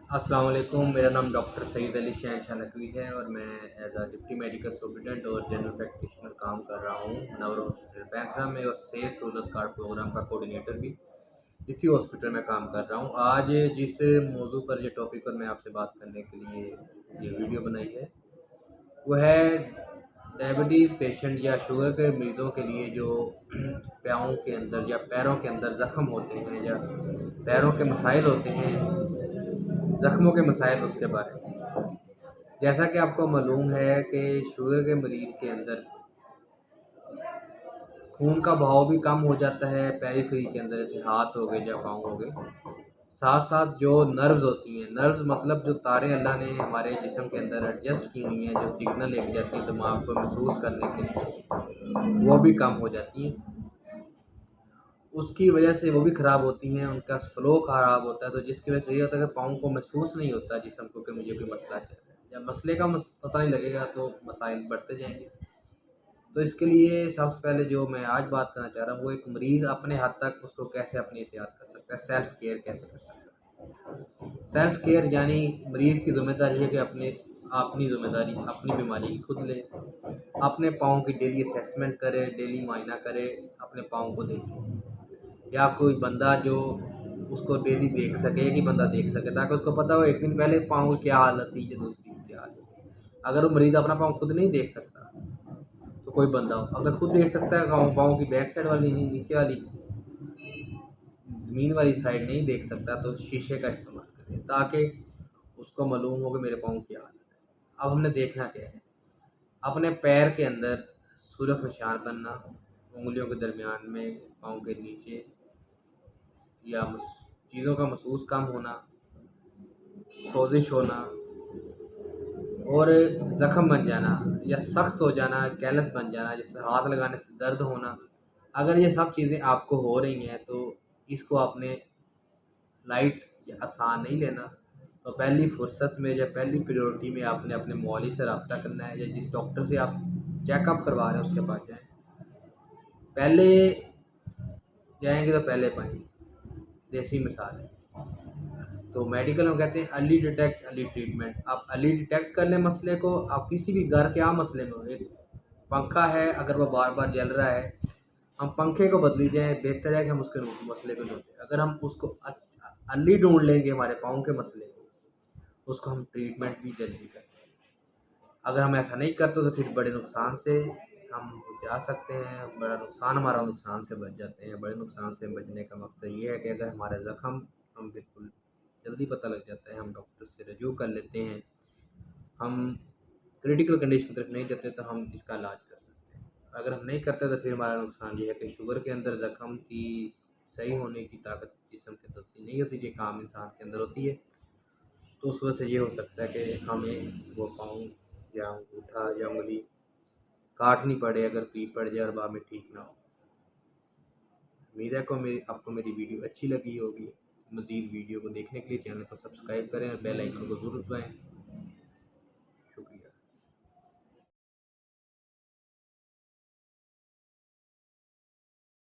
अस्सलाम वालेकुम। मेरा नाम डॉक्टर सईद अली शहनशाह नकवी है और मैं as a deputy medical superintendent और जनरल प्रैक्टिशनर काम कर रहा हूँ नवर हॉस्पिटल पैंसरा में, और सेहत सहूलत कार्ड प्रोग्राम का कोऑर्डिनेटर भी इसी हॉस्पिटल में काम कर रहा हूँ। आज जिस मौजू पर, ये टॉपिक पर मैं आपसे बात करने के लिए ये वीडियो बनाई है, वो है डायबिटीज़ पेशेंट या शुगर के मरीज़ों के लिए जो पाँव के अंदर या पैरों के अंदर ज़ख्म होते हैं या पैरों के मसाइल होते हैं, ज़ख्मों के मसाइल, उसके बारे में। जैसा कि आपको मालूम है कि शुगर के मरीज़ के अंदर खून का बहाव भी कम हो जाता है पेरिफेरी के अंदर, जैसे हाथ हो गए या पाँव हो गए। साथ साथ जो नर्व्स होती हैं, नर्व्स मतलब जो तारें अल्लाह ने हमारे जिस्म के अंदर एडजस्ट की हुई हैं, जो सिग्नल लेके जाती हैं दिमाग को महसूस करने के लिए, वो भी कम हो जाती हैं। उसकी वजह से वो भी ख़राब होती हैं, उनका फ़्लो ख़राब होता है, तो जिसकी वजह से ये होता है कि पाँव को महसूस नहीं होता जिस्म को कि मुझे कोई मसला चल रहा है। जब मसले का पता नहीं लगेगा तो मसाइल बढ़ते जाएँगे। तो इसके लिए सबसे पहले जो मैं आज बात करना चाह रहा हूँ, वो एक मरीज़ अपने हद तक उसको कैसे अपनी एहतियात कर सकता है, सेल्फ़ केयर कैसे कर सकता है। सेल्फ़ केयर यानी मरीज़ की ज़िम्मेदारी है कि अपनी ज़िम्मेदारी अपनी बीमारी की खुद ले, अपने पाँव की डेली असेसमेंट करे, डेली मुआयना करे, अपने पाँव को देखे, या कोई बंदा जो उसको डेली देख सके, एक ही बंदा देख सके, ताकि उसको पता हो एक दिन पहले पाँव की क्या हालत थी या दूसरी की क्या हालत थी। अगर वो मरीज़ अपना पाँव खुद नहीं देख सकता तो कोई बंदा हो, अगर खुद देख सकता है पाँव पाँव की बैक साइड वाली, नीचे वाली, ज़मीन वाली साइड नहीं देख सकता, तो शीशे का इस्तेमाल करें ताकि उसको मालूम हो कि मेरे पाँव की हालत है। अब हमने देखना क्या है, अपने पैर के अंदर सुरख निशान बनना, उंगलियों के दरमियान में, पाँव के नीचे, या चीज़ों का महसूस कम होना, सोजिश होना, और ज़ख्म बन जाना या सख्त हो जाना, कैलस बन जाना, जिससे हाथ लगाने से दर्द होना। अगर ये सब चीज़ें आपको हो रही हैं तो इसको आपने लाइट या आसान नहीं लेना। तो पहली फुर्सत में या पहली प्रायोरिटी में आपने अपने मौलवी से रब्ता करना है, या जिस डॉक्टर से आप चेकअप करवा रहे हैं उसके पास जाएँ। पहले जाएँगे तो पहले पाएँगे, जैसी मिसाल है। तो मेडिकल में कहते हैं अर्ली डिटेक्ट अर्ली ट्रीटमेंट। आप अर्ली डिटेक्ट कर लें मसले को। आप किसी भी घर के आम मसले में हो, एक पंखा है अगर वो बार बार जल रहा है, हम पंखे को बदली जाए, बेहतर है कि हम उसके मसले को ढूंढें। अगर हम उसको अर्ली ढूंढ लेंगे हमारे पाँव के मसले को, उसको हम ट्रीटमेंट भी जल्दी करें। अगर हम ऐसा नहीं करते तो फिर बड़े नुकसान से हम जा सकते हैं, बड़ा नुकसान, हमारा नुकसान से बच जाते हैं। बड़े नुकसान से बचने का मकसद ये है कि अगर हमारे ज़ख्म हम बिल्कुल जल्दी पता लग जाता है, हम डॉक्टर से रजू कर लेते हैं, हम क्रिटिकल कंडीशन की तरफ नहीं जाते, तो हम इसका इलाज कर सकते हैं। अगर हम नहीं करते तो फिर हमारा नुकसान ये है कि शुगर के अंदर ज़ख्म की सही होने की ताकत जिस्म के अंदर उतनी नहीं होती, जो काम इंसान के अंदर होती है। तो उस वजह से ये हो सकता है कि हमें वो पाँव या अंगूठा या उँगली काटनी पड़े अगर पीप पड़ जाए और बाद में ठीक ना हो। उम्मीद है को मेरी आपको मेरी वीडियो अच्छी लगी होगी। मज़ीद वीडियो को देखने के लिए चैनल को सब्सक्राइब करें और बेल आइकन को ज़रूर दबाएँ।